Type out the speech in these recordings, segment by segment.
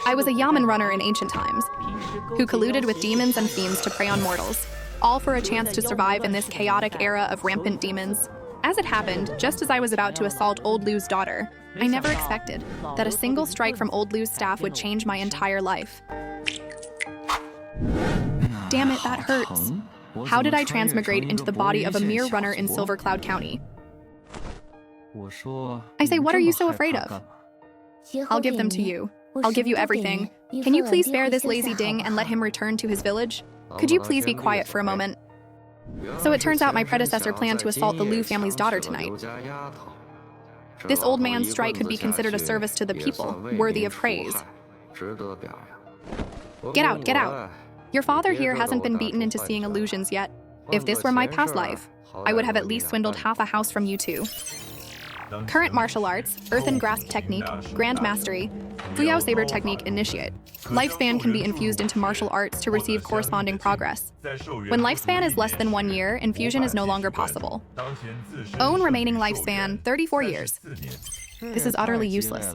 I was a Yamen runner in ancient times, who colluded with demons and fiends to prey on mortals, all for a chance to survive in this chaotic era of rampant demons. As it happened, just as I was about to assault Old Lu's daughter, I never expected that a single strike from Old Lu's staff would change my entire life. Damn it, that hurts. How did I transmigrate into the body of a mere runner in Silver Cloud County? I say, what are you so afraid of? I'll give them to you. I'll give you everything. Can you please spare this lazy ding and let him return to his village? Could you please be quiet for a moment? So it turns out my predecessor planned to assault the Lu family's daughter tonight. This old man's strike could be considered a service to the people, worthy of praise. Get out, get out. Your father here hasn't been beaten into seeing illusions yet. If this were my past life, I would have at least swindled half a house from you two. Current martial arts, earthen grasp technique, grand mastery, Fuyao saber technique initiate. Lifespan can be infused into martial arts to receive corresponding progress. When lifespan is less than 1 year, infusion is no longer possible. Own remaining lifespan, 34 years. This is utterly useless.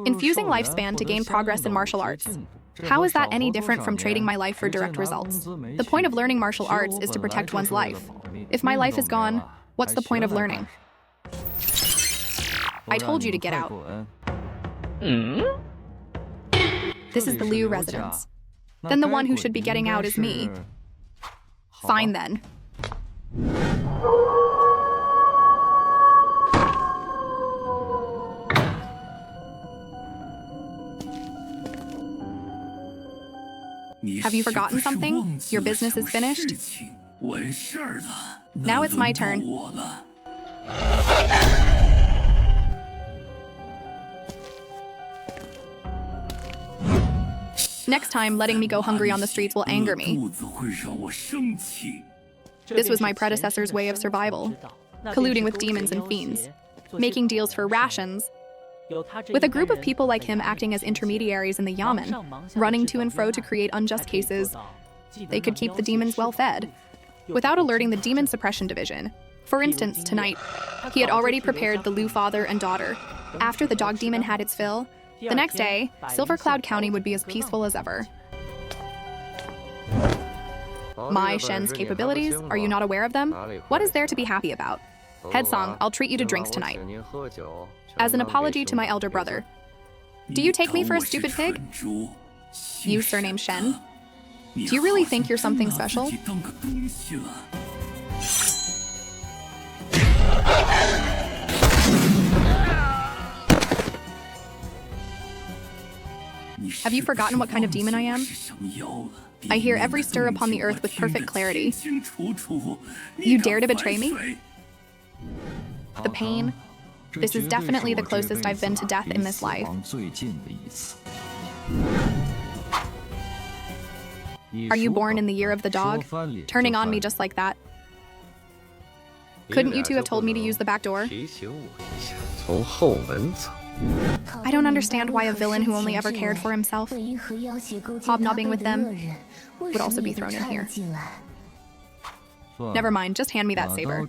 Infusing lifespan to gain progress in martial arts. How is that any different from trading my life for direct results? The point of learning martial arts is to protect one's life. If my life is gone, what's the point of learning? I told you to get out. This is the Liu residence. Then the one who should be getting out is me. Fine then. Have you forgotten something? Your business is finished? Now it's my turn. Next time, letting me go hungry on the streets will anger me. This was my predecessor's way of survival, colluding with demons and fiends, making deals for rations, with a group of people like him acting as intermediaries in the Yamen, running to and fro to create unjust cases. They could keep the demons well fed, without alerting the Demon Suppression Division. For instance, tonight, he had already prepared the Lu father and daughter. After the dog demon had its fill, the next day, Silver Cloud County would be as peaceful as ever. My Shen's capabilities, are you not aware of them? What is there to be happy about? Headsong, I'll treat you to drinks tonight. As an apology to my elder brother. Do you take me for a stupid pig? You surnamed Shen? Do you really think you're something special? Have you forgotten what kind of demon I am? I hear every stir upon the earth with perfect clarity. You dare to betray me? The pain. This is definitely the closest I've been to death in this life. Are you born in the year of the dog? Turning on me just like that? Couldn't you two have told me to use the back door? I don't understand why a villain who only ever cared for himself, hobnobbing with them, would also be thrown in here. Never mind, just hand me that saber.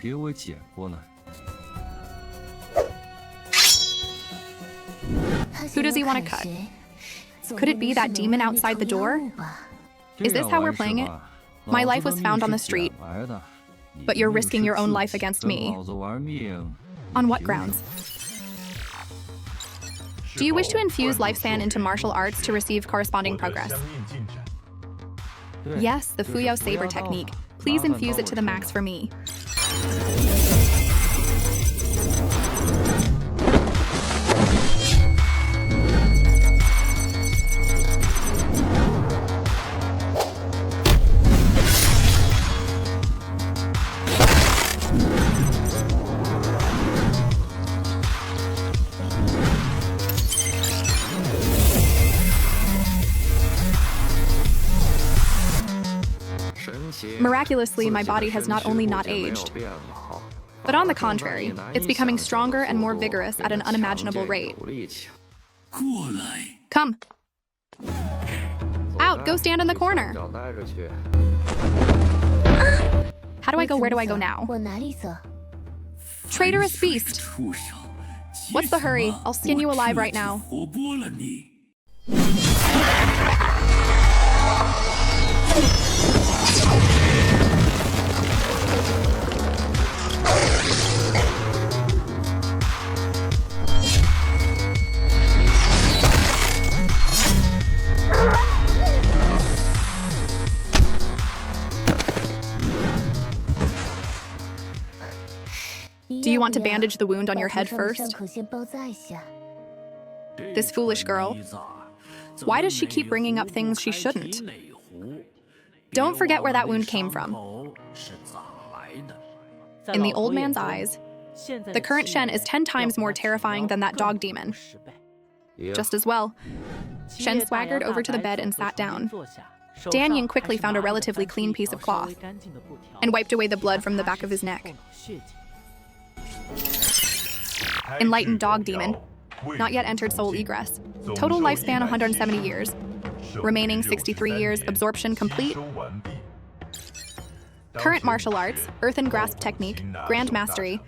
Who does he want to cut? Could it be that demon outside the door? Is this how we're playing it? My life was found on the street, but you're risking your own life against me. On what grounds? Do you wish to infuse lifespan into martial arts to receive corresponding progress? Yes, the Fuyao saber technique. Please infuse it to the max for me. Miraculously, my body has not only not aged, but on the contrary, it's becoming stronger and more vigorous at an unimaginable rate. Come. Out, go stand in the corner. How do I go? Where do I go now? Traitorous beast. What's the hurry? I'll skin you alive right now. you want to bandage the wound on your head first? This foolish girl. Why does she keep bringing up things she shouldn't? Don't forget where that wound came from. In the old man's eyes, the current Shen is 10 times more terrifying than that dog demon. Just as well. Shen swaggered over to the bed and sat down. Dan Ying quickly found a relatively clean piece of cloth and wiped away the blood from the back of his neck. Enlightened dog demon. Not yet entered soul egress. Total lifespan 170 years. Remaining 63 years, absorption complete. Current martial arts, earthen grasp technique, grand mastery,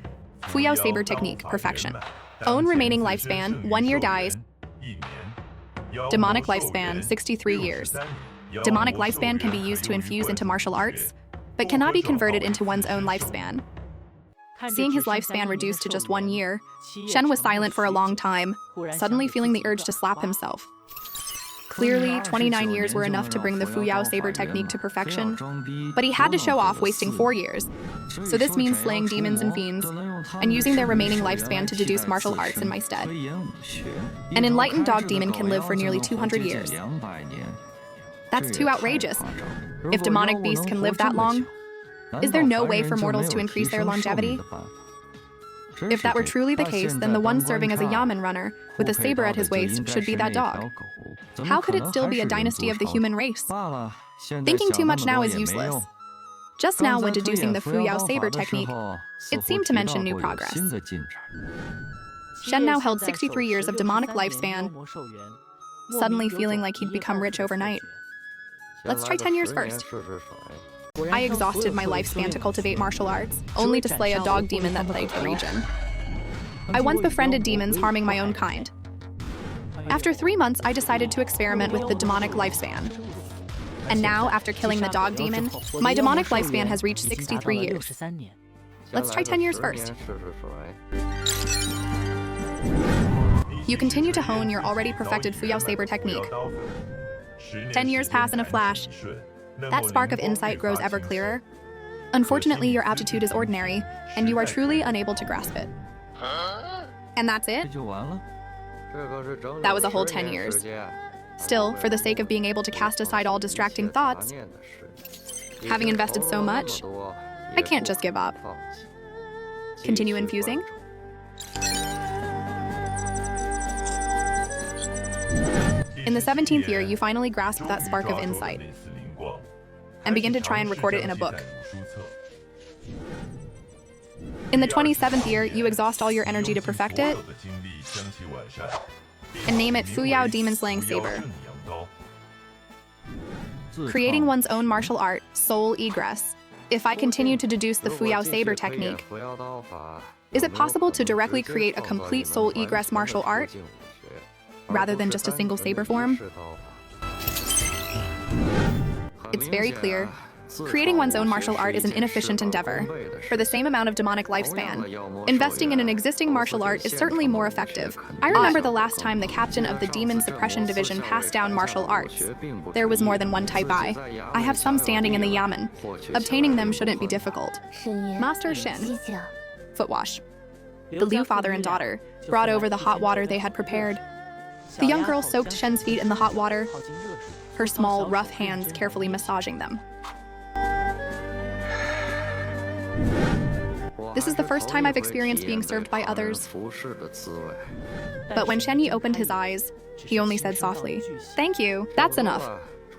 Fuyao saber technique, perfection. Own remaining lifespan, 1 year dies. Demonic lifespan, 63 years. Demonic lifespan can be used to infuse into martial arts, but cannot be converted into one's own lifespan. Seeing his lifespan reduced to just 1 year, Shen was silent for a long time, suddenly feeling the urge to slap himself. Clearly, 29 years were enough to bring the Fuyao saber technique to perfection, but he had to show off wasting 4 years. So this means slaying demons and fiends, and using their remaining lifespan to deduce martial arts in my stead. An enlightened dog demon can live for nearly 200 years. That's too outrageous. If demonic beasts can live that long, is there no way for mortals to increase their longevity? If that were truly the case, then the one serving as a Yamen runner, with a saber at his waist, should be that dog. How could it still be a dynasty of the human race? Thinking too much now is useless. Just now, when deducing the Fuyao saber technique, it seemed to mention new progress. Shen now held 63 years of demonic lifespan, suddenly feeling like he'd become rich overnight. Let's try 10 years first. I exhausted my lifespan to cultivate martial arts, only to slay a dog demon that plagued the region. I once befriended demons harming my own kind. After 3 months, I decided to experiment with the demonic lifespan. And now, after killing the dog demon, my demonic lifespan has reached 63 years. Let's try 10 years first. You continue to hone your already perfected Fuyao saber technique. 10 years pass in a flash. That spark of insight grows ever clearer. Unfortunately, your aptitude is ordinary, and you are truly unable to grasp it. And that's it? That was a whole 10 years. Still, for the sake of being able to cast aside all distracting thoughts, having invested so much, I can't just give up. Continue infusing. In the 17th year, you finally grasp that spark of insight and begin to try and record it in a book. In the 27th year, you exhaust all your energy to perfect it and name it Fuyao Demon Slaying Saber. Creating one's own martial art, soul egress. If I continue to deduce the Fuyao Saber technique, is it possible to directly create a complete soul egress martial art rather than just a single saber form? It's very clear. Creating one's own martial art is an inefficient endeavor. For the same amount of demonic lifespan, investing in an existing martial art is certainly more effective. I remember the last time the captain of the Demon Suppression Division passed down martial arts. There was more than one type I. I have some standing in the Yamen. Obtaining them shouldn't be difficult. Master Shen. Foot wash. The Liu father and daughter brought over the hot water they had prepared. The young girl soaked Shen's feet in the hot water, her small, rough hands carefully massaging them. This is the first time I've experienced being served by others. But when Shen Yi opened his eyes, he only said softly, "Thank you, that's enough.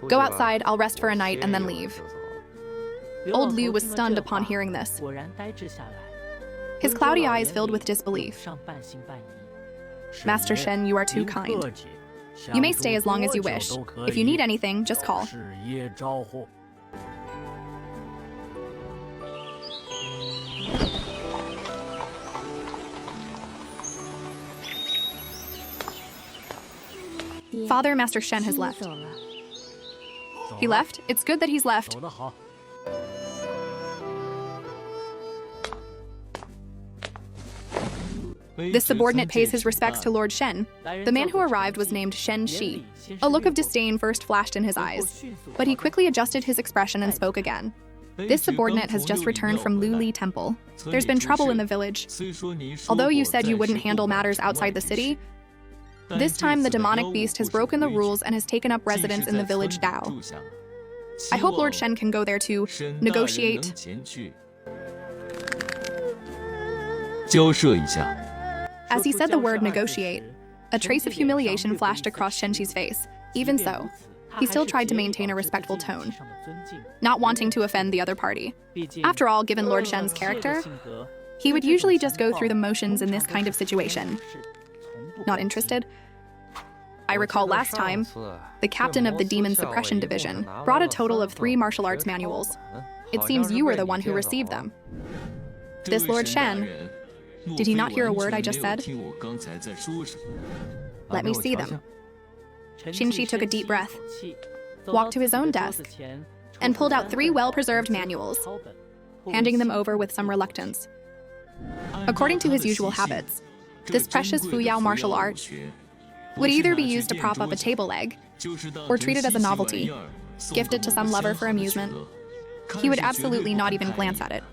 Go outside, I'll rest for a night and then leave." Old Liu was stunned upon hearing this. His cloudy eyes filled with disbelief. "Master Shen, you are too kind. You may stay as long as you wish. If you need anything, just call." Father, Master Shen has left. He left? It's good that he's left. This subordinate pays his respects to Lord Shen. The man who arrived was named Shen Yi. A look of disdain first flashed in his eyes, but he quickly adjusted his expression and spoke again. This subordinate has just returned from Luli Temple. There's been trouble in the village. Although you said you wouldn't handle matters outside the city, this time the demonic beast has broken the rules and has taken up residence in the village Dao. I hope Lord Shen can go there to negotiate. As he said the word negotiate, a trace of humiliation flashed across Shen Yi's face. Even so, he still tried to maintain a respectful tone, not wanting to offend the other party. After all, given Lord Shen's character, he would usually just go through the motions in this kind of situation. Not interested? I recall last time, the captain of the Demon Suppression Division brought a total of 3 martial arts manuals. It seems you were the one who received them. This Lord Shen, did he not hear a word I just said? Let me see them. Shen Yi took a deep breath, walked to his own desk, and pulled out 3 well-preserved manuals, handing them over with some reluctance. According to his usual habits, this precious Fuyao martial art would either be used to prop up a table leg, or treated as a novelty, gifted to some lover for amusement. He would absolutely not even glance at it.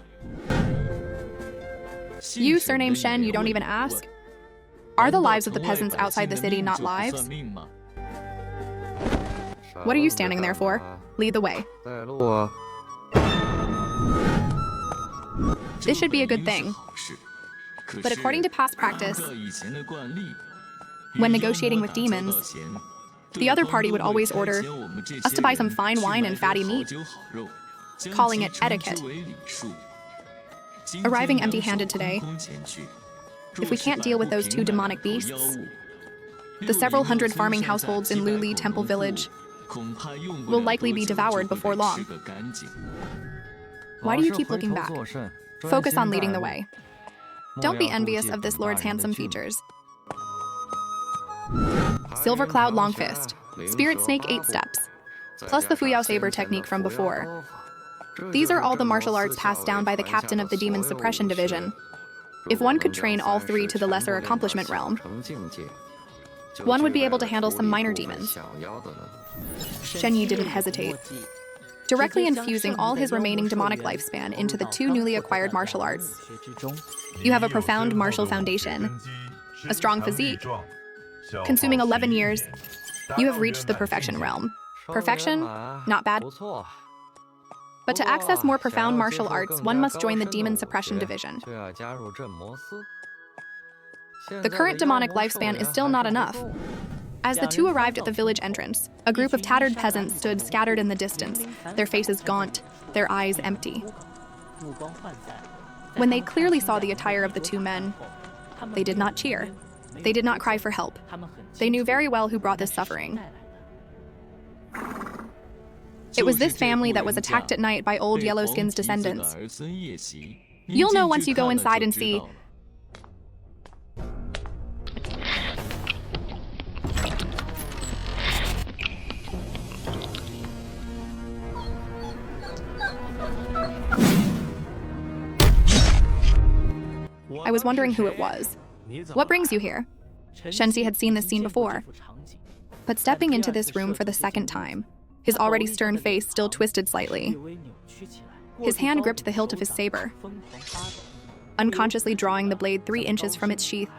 You, surnamed Shen, you don't even ask? Are the lives of the peasants outside the city not lives? What are you standing there for? Lead the way. This should be a good thing. But according to past practice, when negotiating with demons, the other party would always order us to buy some fine wine and fatty meat, calling it etiquette. Arriving empty-handed today, if we can't deal with those 2 demonic beasts, the several hundred farming households in Luli Temple Village will likely be devoured before long. Why do you keep looking back? Focus on leading the way. Don't be envious of this lord's handsome features. Silver Cloud Long Fist, Spirit Snake 8 steps, plus the Fuyao Saber technique from before. These are all the martial arts passed down by the captain of the Demon Suppression Division. If one could train all 3 to the lesser accomplishment realm, one would be able to handle some minor demons. Shen Yi didn't hesitate, directly infusing all his remaining demonic lifespan into the 2 newly acquired martial arts. You have a profound martial foundation, a strong physique. Consuming 11 years, you have reached the perfection realm. Perfection? Not bad. But to access more profound martial arts, one must join the Demon Suppression Division. The current demonic lifespan is still not enough. As the 2 arrived at the village entrance, a group of tattered peasants stood scattered in the distance, their faces gaunt, their eyes empty. When they clearly saw the attire of the 2 men, they did not cheer. They did not cry for help. They knew very well who brought this suffering. It was this family that was attacked at night by old Yellowskin's descendants. You'll know once you go inside and see. I was wondering who it was. What brings you here? Shen Yi had seen this scene before. But stepping into this room for the 2nd time, his already stern face still twisted slightly. His hand gripped the hilt of his saber, unconsciously drawing the blade 3 inches from its sheath.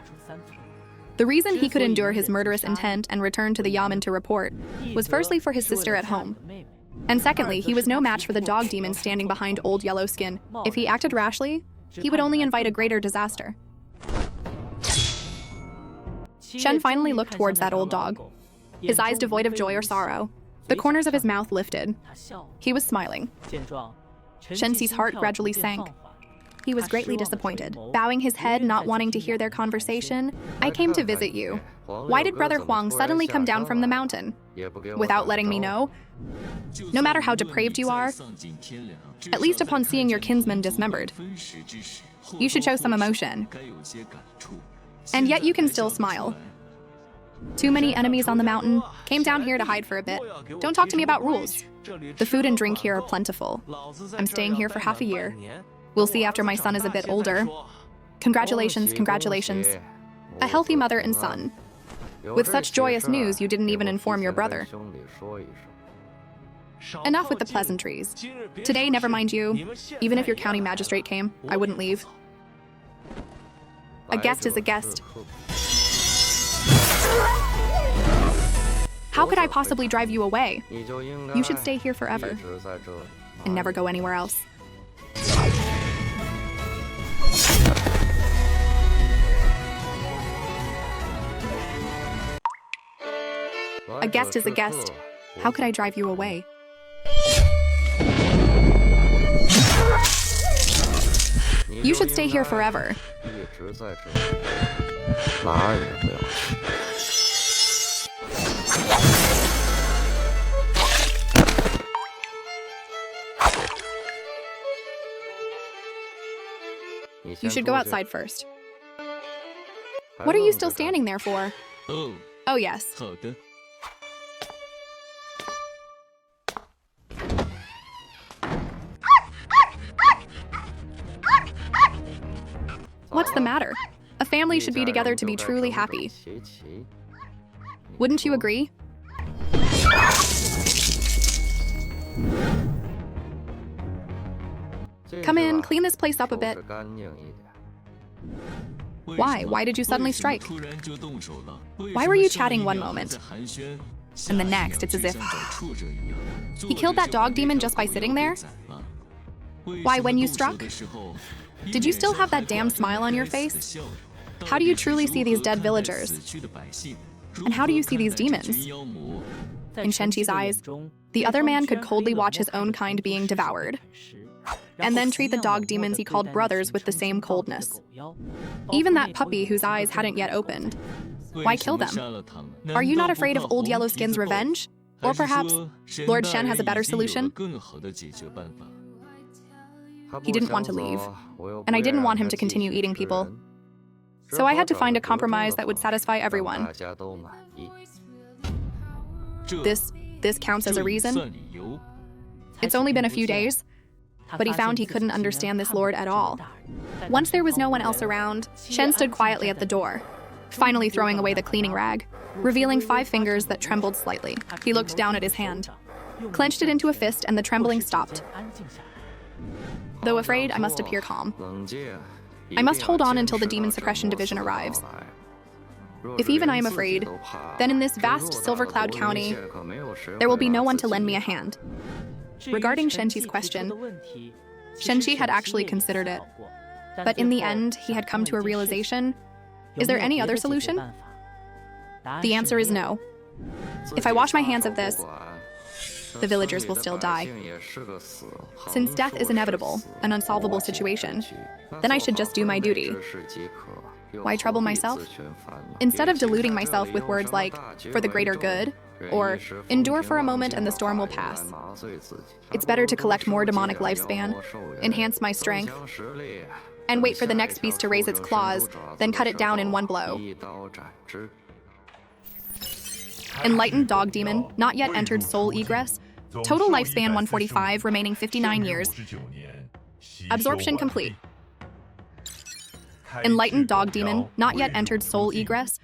The reason he could endure his murderous intent and return to the Yamen to report was firstly for his sister at home, and secondly, he was no match for the dog demon standing behind old Yellowskin. If he acted rashly, he would only invite a greater disaster. Shen finally looked towards that old dog, his eyes devoid of joy or sorrow. The corners of his mouth lifted. He was smiling. Shen Yi's heart gradually sank. He was greatly disappointed, bowing his head, not wanting to hear their conversation. I came to visit you. Why did Brother Huang suddenly come down from the mountain? Without letting me know? No matter how depraved you are, at least upon seeing your kinsman dismembered, you should show some emotion. And yet you can still smile. Too many enemies on the mountain, came down here to hide for a bit. Don't talk to me about rules. The food and drink here are plentiful. I'm staying here for half a year. We'll see after my son is a bit older. Congratulations, congratulations. A healthy mother and son. With such joyous news, you didn't even inform your brother. Enough with the pleasantries. Today, never mind you. Even if your county magistrate came, I wouldn't leave. A guest is a guest. How could I possibly drive you away? You should stay here forever and never go anywhere else. A guest is a guest. How could I drive you away? You should stay here forever. You should go outside first. What are you still standing there for? Oh, yes. What's the matter? A family should be together to be truly happy. Wouldn't you agree? Come in, clean this place up a bit. Why? Why did you suddenly strike? Why were you chatting one moment, and the next it's as if... He killed that dog demon just by sitting there? Why, when you struck? Did you still have that damn smile on your face? How do you truly see these dead villagers? And how do you see these demons? In Shen Yi's eyes, the other man could coldly watch his own kind being devoured, and then treat the dog demons he called brothers with the same coldness. Even that puppy whose eyes hadn't yet opened. Why kill them? Are you not afraid of Old Yellowskin's revenge? Or perhaps Lord Shen has a better solution? He didn't want to leave, and I didn't want him to continue eating people. So I had to find a compromise that would satisfy everyone. This counts as a reason? It's only been a few days, but he found he couldn't understand this lord at all. Once there was no one else around, Shen stood quietly at the door, finally throwing away the cleaning rag, revealing 5 fingers that trembled slightly. He looked down at his hand, clenched it into a fist, and the trembling stopped. Though afraid, I must appear calm. I must hold on until the Demon Suppression Division arrives. If even I am afraid, then in this vast Silver Cloud County, there will be no one to lend me a hand. Regarding Shen Yi's question, Shen Yi had actually considered it. But in the end, he had come to a realization. Is there any other solution? The answer is no. If I wash my hands of this, the villagers will still die. Since death is inevitable, an unsolvable situation, then I should just do my duty. Why trouble myself? Instead of deluding myself with words like, for the greater good, or endure for a moment and the storm will pass, it's better to collect more demonic lifespan, enhance my strength, and wait for the next beast to raise its claws, then cut it down in one blow. Enlightened Dog Demon, not yet entered soul egress, total lifespan 145, remaining 59 years. Absorption complete. Enlightened Dog Demon, not yet entered soul egress,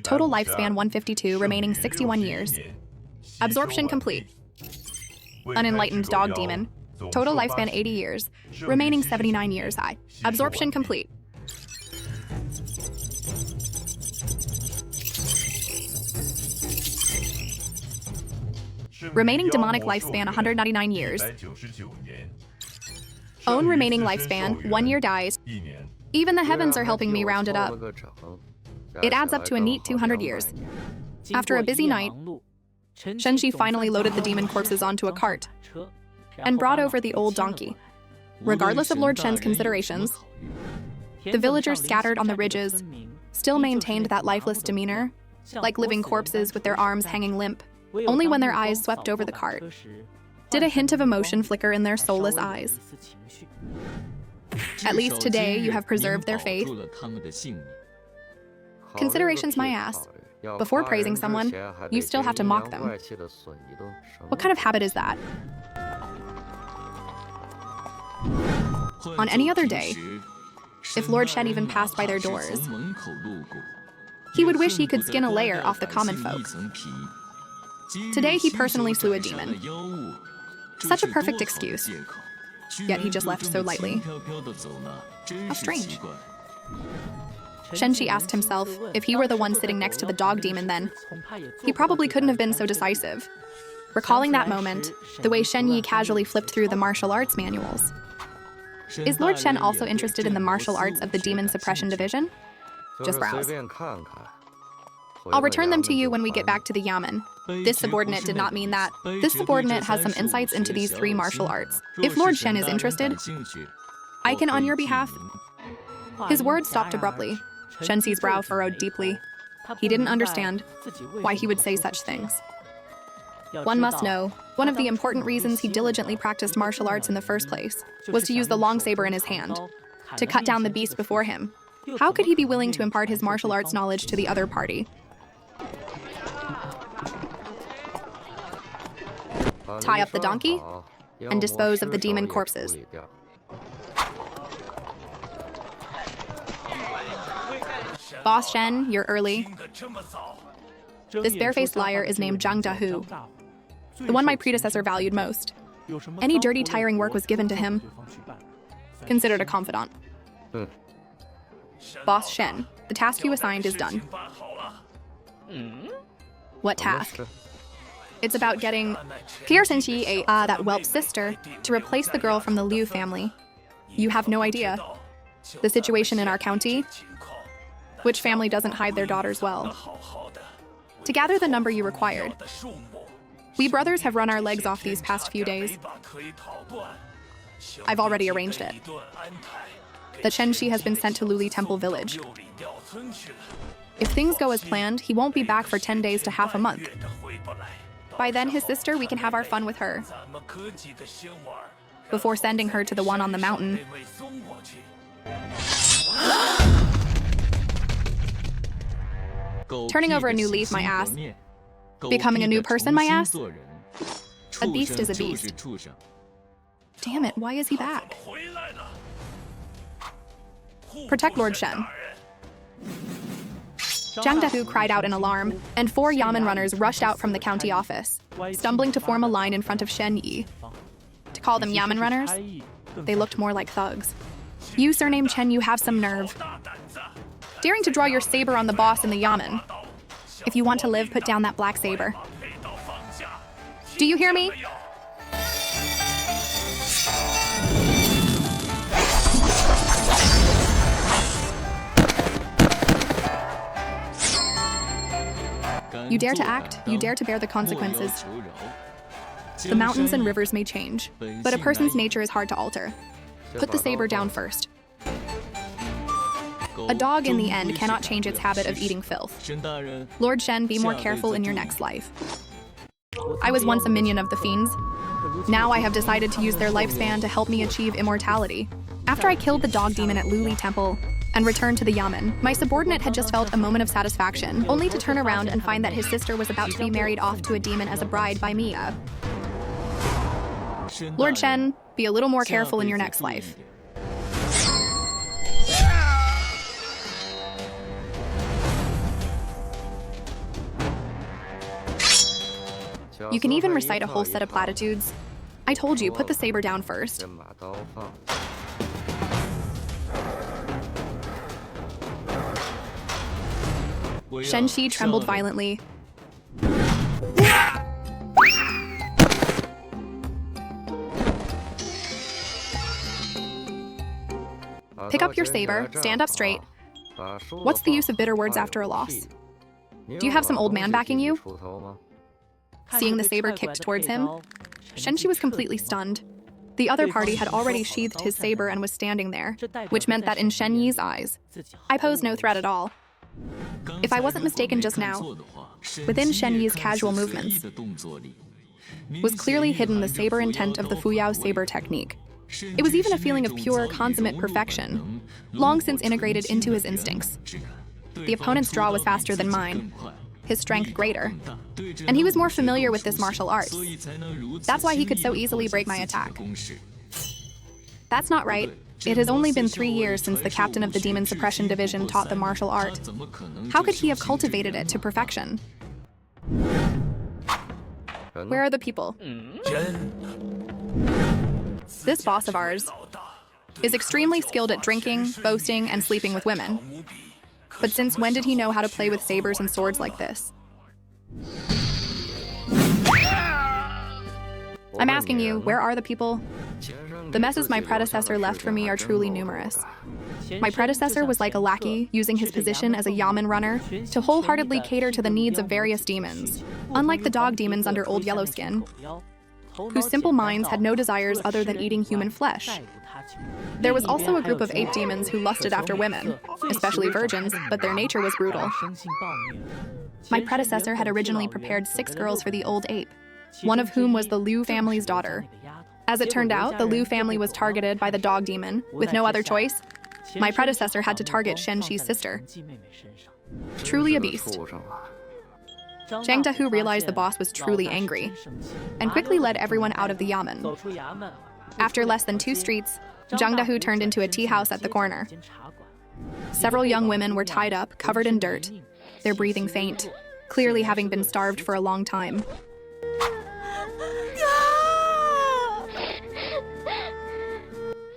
total lifespan 152, remaining 61 years. Absorption complete. Unenlightened Dog Demon, total lifespan 80 years, remaining 79 years. Absorption complete. Remaining demonic lifespan 199 years. Own remaining lifespan 1 year dies. Even the heavens are helping me round it up. It adds up to a neat 200 years. After a busy night, Shen Yi finally loaded the demon corpses onto a cart and brought over the old donkey. Regardless of Lord Shen's considerations, the villagers scattered on the ridges still maintained that lifeless demeanor, like living corpses with their arms hanging limp, only when their eyes swept over the cart did a hint of emotion flicker in their soulless eyes. At least today you have preserved their faith. Consideration's my ass. Before praising someone, you still have to mock them. What kind of habit is that? On any other day, if Lord Shen even passed by their doors, he would wish he could skin a layer off the common folk. Today he personally slew a demon. Such a perfect excuse. Yet he just left so lightly. How strange. Shen Yi asked himself if he were the one sitting next to the dog demon then. He probably couldn't have been so decisive. Recalling that moment, the way Shen Yi casually flipped through the martial arts manuals. Is Lord Shen also interested in the martial arts of the Demon Suppression Division? Just browse. I'll return them to you when we get back to the Yamen. This subordinate did not mean that. This subordinate has some insights into these three martial arts. If Lord Shen is interested, I can on your behalf. His words stopped abruptly. Shen Yi's brow furrowed deeply. He didn't understand why he would say such things. One must know, one of the important reasons he diligently practiced martial arts in the first place was to use the long saber in his hand, to cut down the beast before him. How could he be willing to impart his martial arts knowledge to the other party? Tie up the donkey and dispose of the demon corpses. Boss Shen, you're early. This barefaced liar is named Zhang Dahu, the one my predecessor valued most. Any dirty, tiring work was given to him, considered a confidant. Boss Shen, the task you assigned is done. What task? It's about getting Shen Yi, that whelp's sister, to replace the girl from the Liu family. You have no idea. The situation in our county? Which family doesn't hide their daughters well? To gather the number you required. We brothers have run our legs off these past few days. I've already arranged it. The Shen Yi has been sent to Luli Temple Village. If things go as planned, he won't be back for 10 days to half a month. By then, his sister, we can have our fun with her. Before sending her to the one on the mountain. Turning over a new leaf, my ass. Becoming a new person, my ass. A beast is a beast. Damn it, why is he back? Protect Lord Shen. Zhang Dahu cried out in alarm, and 4 Yamen runners rushed out from the county office, stumbling to form a line in front of Shen Yi. To call them Yamen runners? They looked more like thugs. You, surnamed Chen, you have some nerve. Daring to draw your saber on the boss in the Yamen. If you want to live, put down that black saber. Do you hear me? You dare to act, you dare to bear the consequences. The mountains and rivers may change, but a person's nature is hard to alter. Put the saber down first. A dog, in the end, cannot change its habit of eating filth. Lord Shen, be more careful in your next life. I was once a minion of the fiends. Now I have decided to use their lifespan to help me achieve immortality. After I killed the dog demon at Luli Temple and returned to the Yamen, my subordinate had just felt a moment of satisfaction, only to turn around and find that his sister was about to be married off to a demon as a bride by me. Lord Shen, be a little more careful in your next life. You can even recite a whole set of platitudes. I told you, put the saber down first. Shen Yi trembled violently. Pick up your saber, stand up straight. What's the use of bitter words after a loss? Do you have some old man backing you? Seeing the saber kicked towards him, Shen Yi was completely stunned. The other party had already sheathed his saber and was standing there, which meant that in Shen Yi's eyes, I posed no threat at all. If I wasn't mistaken just now, within Shen Yi's casual movements was clearly hidden the saber intent of the Fuyao saber technique. It was even a feeling of pure, consummate perfection, long since integrated into his instincts. The opponent's draw was faster than mine, his strength greater, and he was more familiar with this martial art. That's why he could so easily break my attack. That's not right. It has only been 3 years since the captain of the Demon Suppression Division taught the martial art. How could he have cultivated it to perfection? Where are the people? This boss of ours is extremely skilled at drinking, boasting, and sleeping with women. But since when did he know how to play with sabers and swords like this? I'm asking you, where are the people? The messes my predecessor left for me are truly numerous. My predecessor was like a lackey, using his position as a Yamen Runner to wholeheartedly cater to the needs of various demons, unlike the dog demons under Old Yellowskin, whose simple minds had no desires other than eating human flesh. There was also a group of ape demons who lusted after women, especially virgins, but their nature was brutal. My predecessor had originally prepared 6 girls for the old ape, one of whom was the Liu family's daughter. As it turned out, the Liu family was targeted by the dog demon. With no other choice, my predecessor had to target Shen Yi's sister. Truly a beast. Zhang Dehu realized the boss was truly angry, and quickly led everyone out of the Yamen. After less than 2 streets, Zhang Dehu turned into a tea house at the corner. Several young women were tied up, covered in dirt, their breathing faint, clearly having been starved for a long time.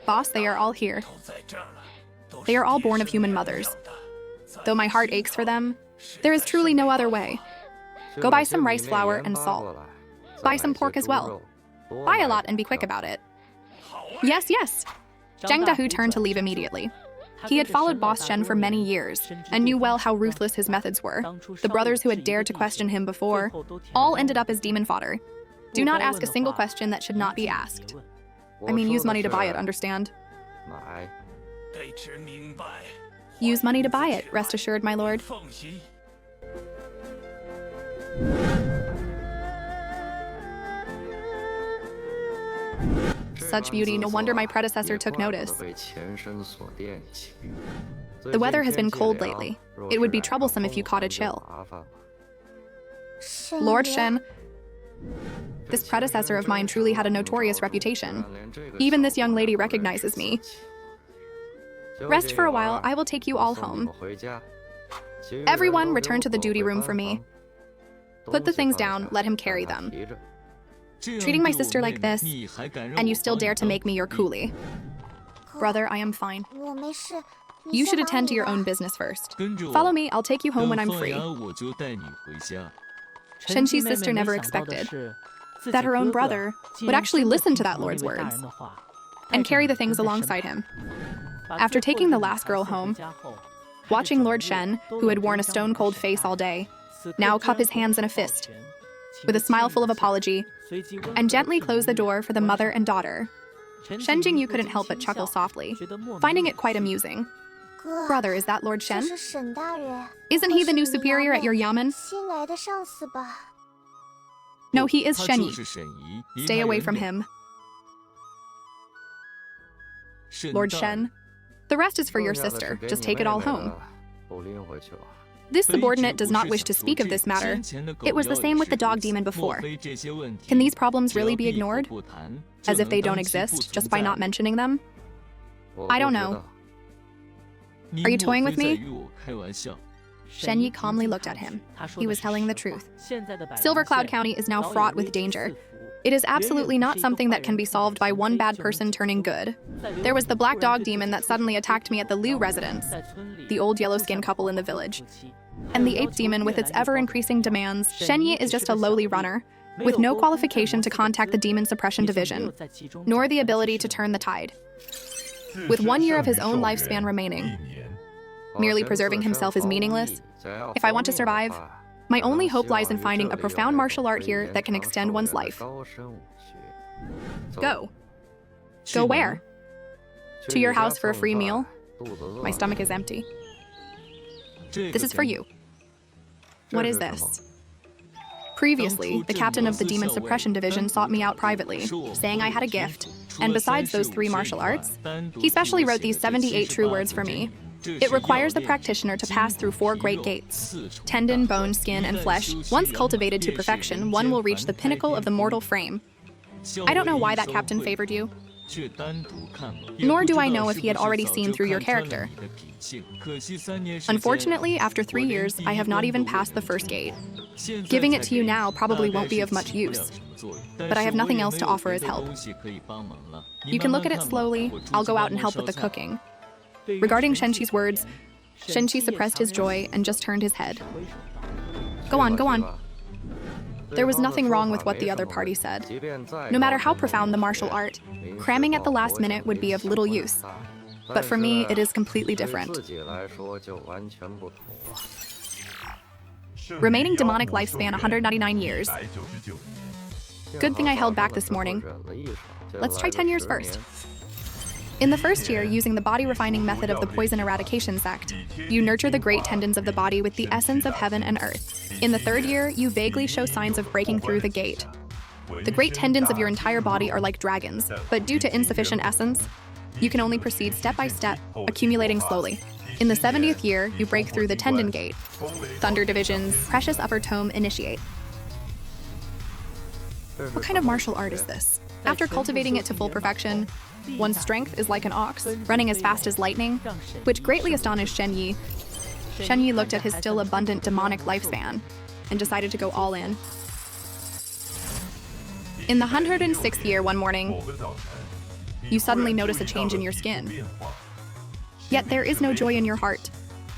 Boss, they are all here. They are all born of human mothers. Though my heart aches for them, there is truly no other way. Go buy some rice flour and salt. Buy some pork as well. Buy a lot and be quick about it. Yes, yes. Zhang Dehu turned to leave immediately. He had followed Boss Shen for many years and knew well how ruthless his methods were. The brothers who had dared to question him before all ended up as demon fodder. Do not ask a single question that should not be asked. I mean, use money to buy it, understand? Use money to buy it, rest assured, my lord. Such beauty, no wonder my predecessor took notice. The weather has been cold lately. It would be troublesome if you caught a chill. Lord Shen, this predecessor of mine truly had a notorious reputation. Even this young lady recognizes me. Rest for a while, I will take you all home. Everyone return to the duty room for me. Put the things down, let him carry them. Treating my sister like this, and you still dare to make me your coolie. Brother, I am fine. You should attend to your own business first. Follow me, I'll take you home when I'm free. Shen Yi's sister never expected that her own brother would actually listen to that lord's words and carry the things alongside him. After taking the last girl home, watching Lord Shen, who had worn a stone-cold face all day, now cup his hands in a fist, with a smile full of apology, and gently close the door for the mother and daughter. Shen Jingyu couldn't help but chuckle softly, finding it quite amusing. Brother, is that Lord Shen? Isn't he the new superior at your yamen? No, he is Shen Yi. Stay away from him. Lord Shen, the rest is for your sister. Just take it all home. This subordinate does not wish to speak of this matter. It was the same with the dog demon before. Can these problems really be ignored? As if they don't exist, just by not mentioning them? I don't know. Are you toying with me? Shen Yi calmly looked at him. He was telling the truth. Silver Cloud County is now fraught with danger. It is absolutely not something that can be solved by one bad person turning good. There was the black dog demon that suddenly attacked me at the Liu residence, the old yellow-skinned couple in the village, and the ape demon with its ever-increasing demands. Shen Yi is just a lowly runner, with no qualification to contact the Demon Suppression Division, nor the ability to turn the tide. With 1 year of his own lifespan remaining, merely preserving himself is meaningless. If I want to survive, my only hope lies in finding a profound martial art here that can extend one's life. Go. Go where? To your house for a free meal? My stomach is empty. This is for you. What is this? Previously, the captain of the Demon Suppression Division sought me out privately, saying I had a gift, and besides those 3 martial arts, he specially wrote these 78 true words for me. It requires the practitioner to pass through 4 great gates. Tendon, bone, skin, and flesh. Once cultivated to perfection, one will reach the pinnacle of the mortal frame. I don't know why that captain favored you. Nor do I know if he had already seen through your character. Unfortunately, after 3 years, I have not even passed the first gate. Giving it to you now probably won't be of much use, but I have nothing else to offer as help. You can look at it slowly. I'll go out and help with the cooking. Regarding Shen Yi's words, Shen Yi suppressed his joy and just turned his head. Go on, go on. There was nothing wrong with what the other party said. No matter how profound the martial art, cramming at the last minute would be of little use. But for me, it is completely different. Remaining demonic lifespan 199 years. Good thing I held back this morning. Let's try 10 years first. In the first year, using the body refining method of the poison eradication sect, you nurture the great tendons of the body with the essence of heaven and earth. In the third year, you vaguely show signs of breaking through the gate. The great tendons of your entire body are like dragons, but due to insufficient essence, you can only proceed step by step, accumulating slowly. In the 70th year, you break through the tendon gate. Thunder Division's precious upper tome initiate. What kind of martial art is this? After cultivating it to full perfection, one's strength is like an ox, running as fast as lightning, which greatly astonished Shen Yi. Shen Yi looked at his still abundant demonic lifespan and decided to go all in. In the 106th year one morning, you suddenly notice a change in your skin. Yet there is no joy in your heart,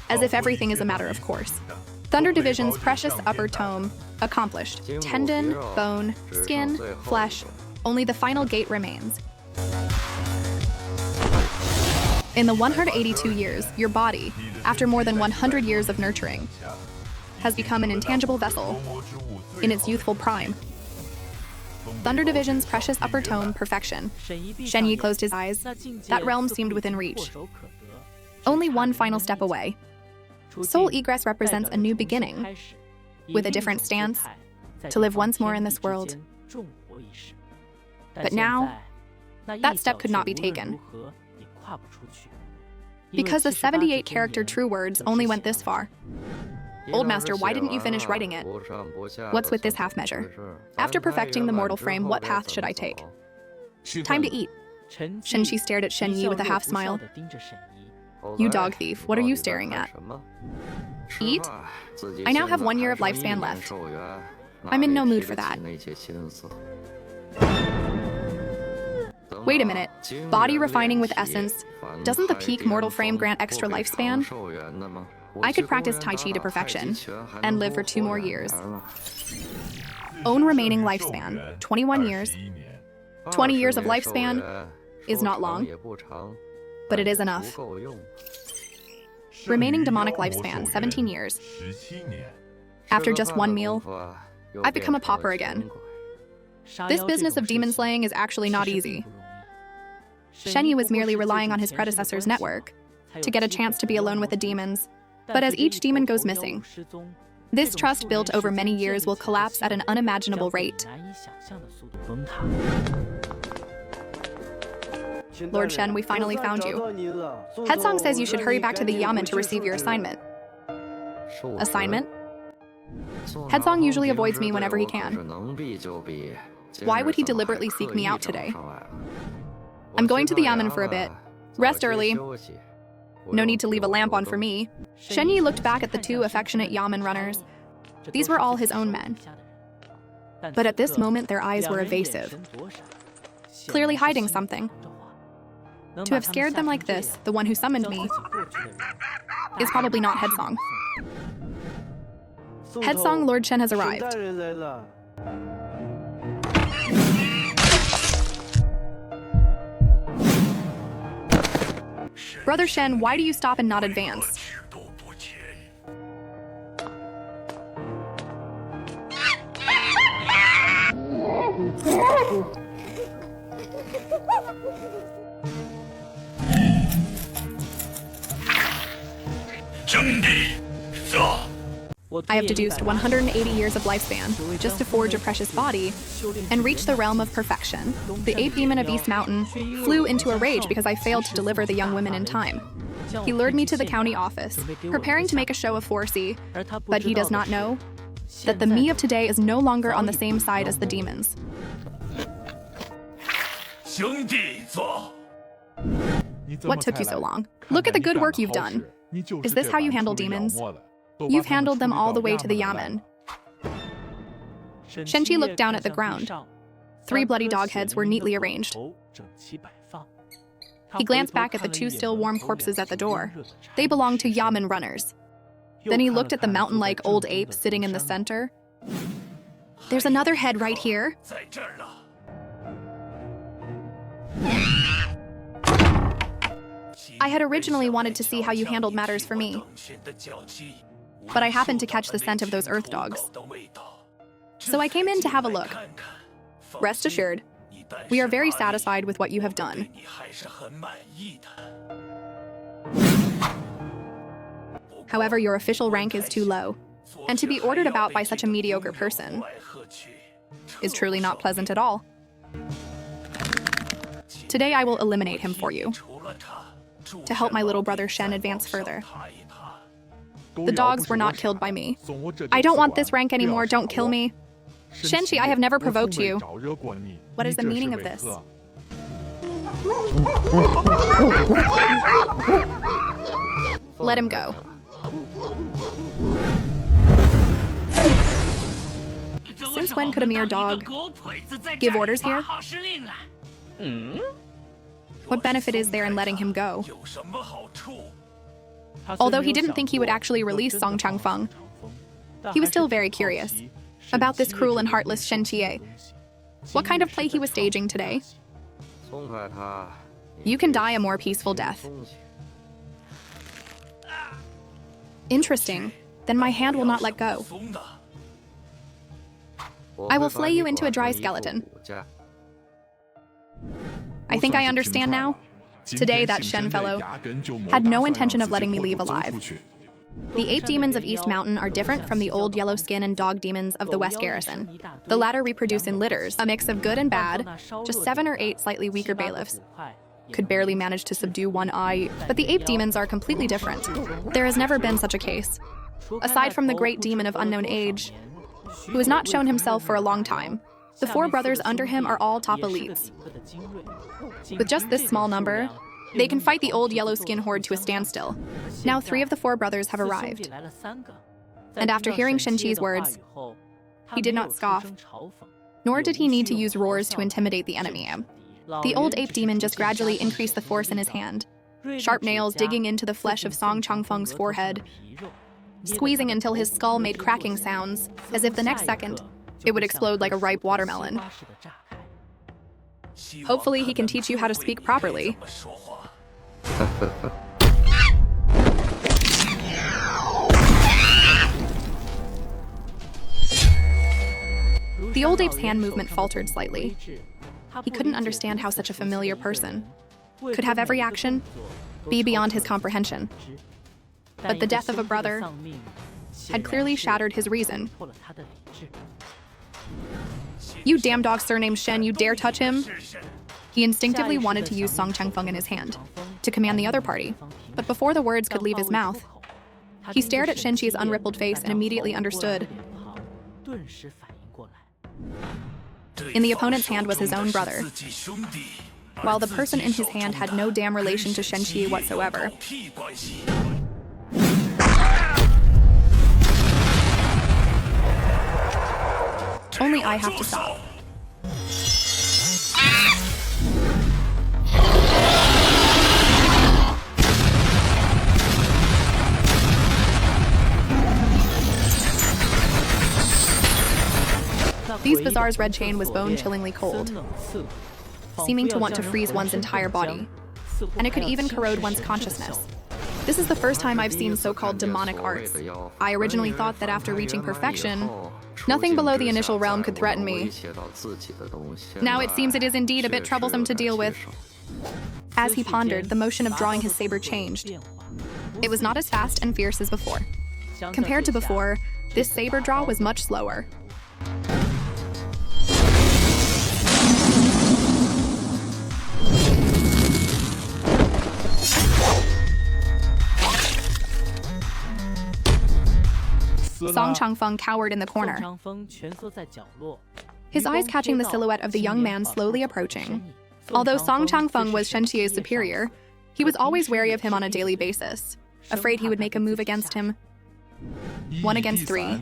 as if everything is a matter of course. Thunder Division's precious upper tome accomplished. Tendon, bone, skin, flesh, only the final gate remains. In the 182 years, your body, after more than 100 years of nurturing, has become an intangible vessel in its youthful prime. Thunder Division's precious upper tome perfection. Shen Yi closed his eyes. That realm seemed within reach. Only one final step away. Soul egress represents a new beginning, with a different stance, to live once more in this world. But now, that step could not be taken, because the 78-character true words only went this far. Old Master, why didn't you finish writing it? What's with this half measure? After perfecting the mortal frame, what path should I take? Time to eat. Shen Yi stared at Shen Yi with a half smile. You dog thief, what are you staring at? Eat? I now have 1 year of lifespan left. I'm in no mood for that. Wait a minute. Body refining with essence. Doesn't the peak mortal frame grant extra lifespan? I could practice Tai Chi to perfection and live for 2 more years. Own remaining lifespan, 21 years. 20 years of lifespan is not long, but it is enough. Remaining demonic lifespan, 17 years. After just 1 meal, I've become a pauper again. This business of demon slaying is actually not easy. Shen Yi was merely relying on his predecessor's network to get a chance to be alone with the demons, but as each demon goes missing, this trust built over many years will collapse at an unimaginable rate. Lord Shen, we finally found you. Headsong says you should hurry back to the Yamen to receive your assignment. Assignment? Headsong usually avoids me whenever he can. Why would he deliberately seek me out today? I'm going to the Yamen for a bit. Rest early. No need to leave a lamp on for me. Shen Yi looked back at the 2 affectionate Yamen runners. These were all his own men. But at this moment, their eyes were evasive, clearly hiding something. To have scared them like this, the one who summoned me, is probably not Headsong. Headsong, Lord Shen has arrived. Brother Shen, why do you stop and not advance? I have deduced 180 years of lifespan just to forge a precious body and reach the realm of perfection. The ape demon of East Mountain flew into a rage because I failed to deliver the young women in time. He lured me to the county office, preparing to make a show of 4C, but he does not know that the me of today is no longer on the same side as the demons. What took you so long? Look at the good work you've done. Is this how you handle demons? You've handled them all the way to the Yamen. Shen Yi looked down at the ground. 3 bloody dog heads were neatly arranged. He glanced back at the 2 still warm corpses at the door. They belonged to Yamen runners. Then he looked at the mountain-like old ape sitting in the center. There's another head right here. I had originally wanted to see how you handled matters for me, but I happened to catch the scent of those earth dogs. So I came in to have a look. Rest assured, we are very satisfied with what you have done. However, your official rank is too low, and to be ordered about by such a mediocre person is truly not pleasant at all. Today I will eliminate him for you, to help my little brother Shen advance further. The dogs were not killed by me. I don't want this rank anymore, don't kill me. Shen Yi, I have never provoked you. What is the meaning of this? Let him go. Since when could a mere dog give orders here? What benefit is there in letting him go? Although he didn't think he would actually release Song Changfeng, he was still very curious about this cruel and heartless Shen Yi. What kind of play he was staging today? You can die a more peaceful death. Interesting. Then my hand will not let go. I will flay you into a dry skeleton. I think I understand now. Today, that Shen fellow had no intention of letting me leave alive. The ape demons of East Mountain are different from the old yellow skin and dog demons of the West Garrison. The latter reproduce in litters, a mix of good and bad. Just 7 or 8 slightly weaker bailiffs could barely manage to subdue one eye, but the ape demons are completely different. There has never been such a case. Aside from the great demon of unknown age, who has not shown himself for a long time, the 4 brothers under him are all top elites. With just this small number, they can fight the old yellow skin horde to a standstill. Now 3 of the 4 brothers have arrived. And after hearing Shen Yi's words, he did not scoff, nor did he need to use roars to intimidate the enemy. The old ape demon just gradually increased the force in his hand, sharp nails digging into the flesh of Song Changfeng's forehead, squeezing until his skull made cracking sounds, as if the next second, it would explode like a ripe watermelon. Hopefully he can teach you how to speak properly. The old ape's hand movement faltered slightly. He couldn't understand how such a familiar person could have every action be beyond his comprehension. But the death of a brother had clearly shattered his reason. You damn dog surnamed Shen, you dare touch him? He instinctively wanted to use Song Changfeng in his hand to command the other party, but before the words could leave his mouth, he stared at Shen Yi's unrippled face and immediately understood. In the opponent's hand was his own brother, while the person in his hand had no damn relation to Shen Yi whatsoever. Only I have to stop. These Bazaar's red chain was bone-chillingly cold, seeming to want to freeze one's entire body, and it could even corrode one's consciousness. This is the first time I've seen so-called demonic arts. I originally thought that after reaching perfection, nothing below the initial realm could threaten me. Now it seems it is indeed a bit troublesome to deal with. As he pondered, the motion of drawing his saber changed. It was not as fast and fierce as before. Compared to before, this saber draw was much slower. Song Changfeng cowered in the corner, his eyes catching the silhouette of the young man slowly approaching. Although Song Changfeng was Shen Yi's superior, he was always wary of him on a daily basis, afraid he would make a move against him. 1 against 3.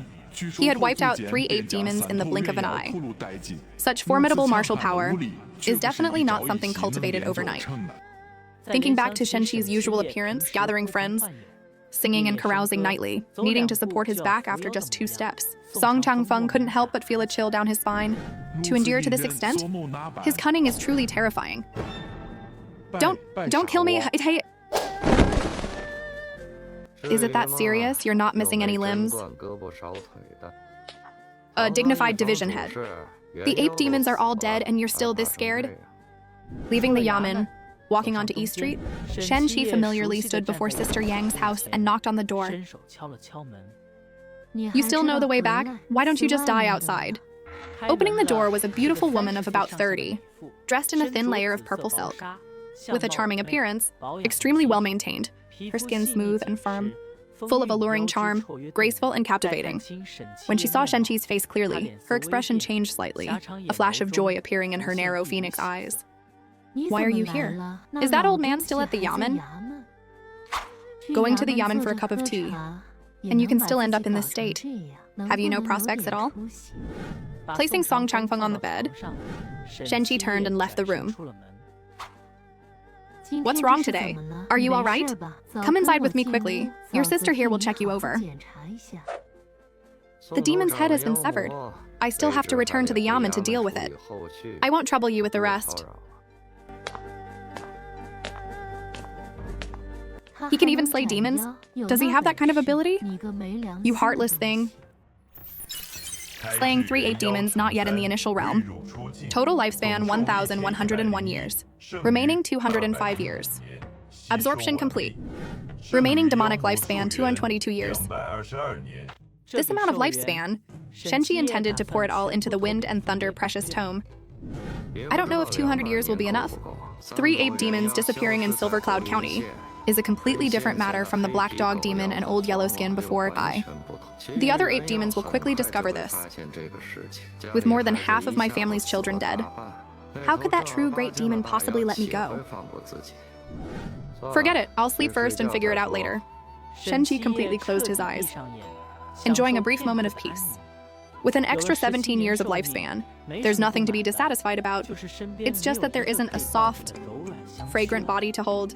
He had wiped out 3 ape demons in the blink of an eye. Such formidable martial power is definitely not something cultivated overnight. Thinking back to Shen Yi's usual appearance, gathering friends, singing and carousing nightly, needing to support his back after just 2 steps, Song Changfeng couldn't help but feel a chill down his spine. To endure to this extent, his cunning is truly terrifying. Don't kill me, hey. Is it that serious? You're not missing any limbs? A dignified division head. The ape demons are all dead and you're still this scared? Leaving the Yamen, walking onto East Street, Shen Yi familiarly stood before Sister Yang's house and knocked on the door. You still know the way back? Why don't you just die outside? Opening the door was a beautiful woman of about 30, dressed in a thin layer of purple silk. With a charming appearance, extremely well-maintained, her skin smooth and firm, full of alluring charm, graceful and captivating. When she saw Shen Yi's face clearly, her expression changed slightly, a flash of joy appearing in her narrow phoenix eyes. Why are you here? Is that old man still at the Yamen? Going to the Yamen for a cup of tea, and you can still end up in this state. Have you no prospects at all? Placing Song Changfeng on the bed, Shen Yi turned and left the room. What's wrong today? Are you all right? Come inside with me quickly. Your sister here will check you over. The demon's head has been severed. I still have to return to the Yamen to deal with it. I won't trouble you with the rest. He can even slay demons? Does he have that kind of ability? You heartless thing. Slaying 3 ape demons not yet in the initial realm. Total lifespan 1,101 years. Remaining 205 years. Absorption complete. Remaining demonic lifespan 222 years. This amount of lifespan, Shen Yi intended to pour it all into the wind and thunder precious tome. I don't know if 200 years will be enough. 3 ape demons disappearing in Silver Cloud County is a completely different matter from the Black Dog Demon and Old Yellowskin before I. The other 8 demons will quickly discover this. With more than half of my family's children dead, how could that true great demon possibly let me go? Forget it, I'll sleep first and figure it out later. Shen Yi completely closed his eyes, enjoying a brief moment of peace. With an extra 17 years of lifespan, there's nothing to be dissatisfied about. It's just that there isn't a soft, fragrant body to hold.